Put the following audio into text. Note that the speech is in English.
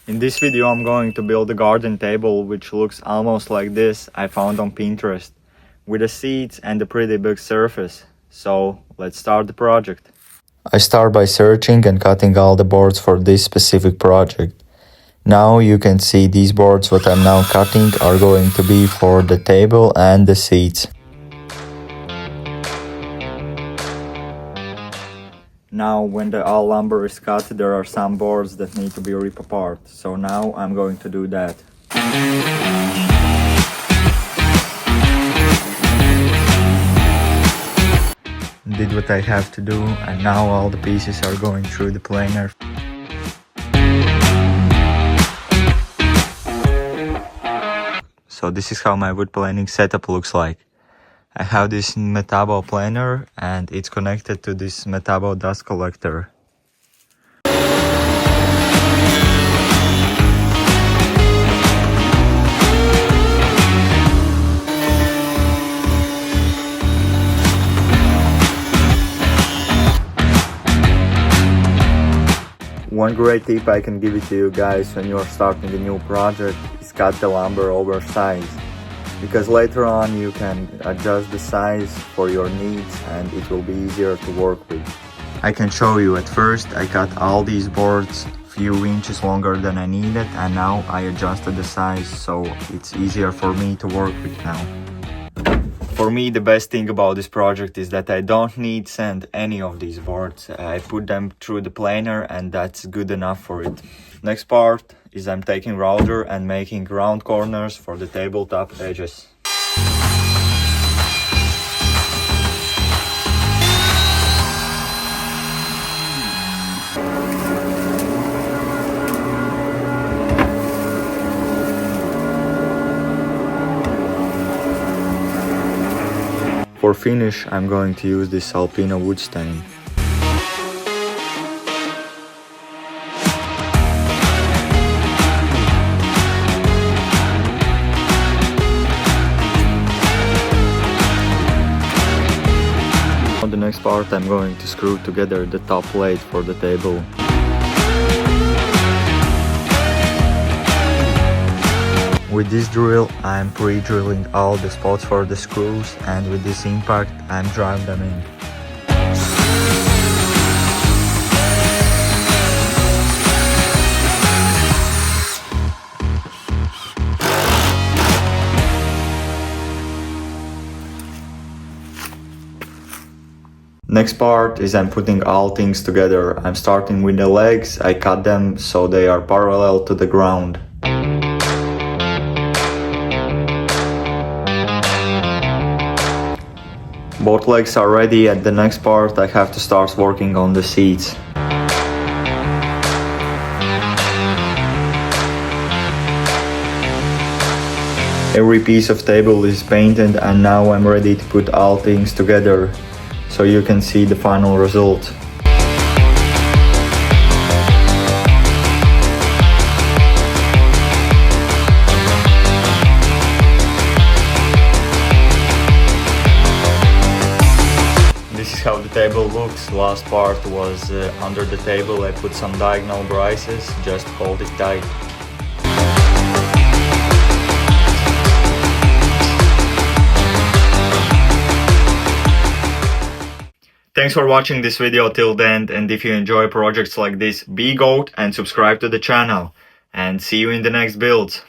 In this video I'm going to build a garden table which looks almost like this I found on Pinterest, with the seats and a pretty big surface. So let's start the project. I start by searching and cutting all the boards for this specific project. Now you can see these boards what I'm now cutting are going to be for the table and the seats. Now when the all lumber is cut, there are some boards that need to be ripped apart. So now I'm going to do that. Did what I have to do, and now all the pieces are going through the planer. So this is how my wood planing setup looks like. I have this Metabo planer and it's connected to this Metabo dust collector. One great tip I can give it to you guys when you are starting a new project is cut the lumber oversized, because later on you can adjust the size for your needs and it will be easier to work with. I can show you. At first I cut all these boards few inches longer than I needed, and now I adjusted the size so it's easier for me to work with now. For me, the best thing about this project is that I don't need sand any of these boards. I put them through the planer and that's good enough for it. Next part is I'm taking router and making round corners for the tabletop edges. For finish, I'm going to use this Alpino wood stain. On the next part, I'm going to screw together the top plate for the table. With this drill, I'm pre-drilling all the spots for the screws, and with this impact, I'm driving them in. Next part is I'm putting all things together. I'm starting with the legs. I cut them so they are parallel to the ground. Both legs are ready. At the next part I have to start working on the seats. Every piece of table is painted and now I'm ready to put all things together so you can see the final result. This is how the table looks. Last part was under the table. I put some diagonal braces, just hold it tight. Thanks for watching this video till the end, and if you enjoy projects like this, be goat and subscribe to the channel. And see you in the next builds.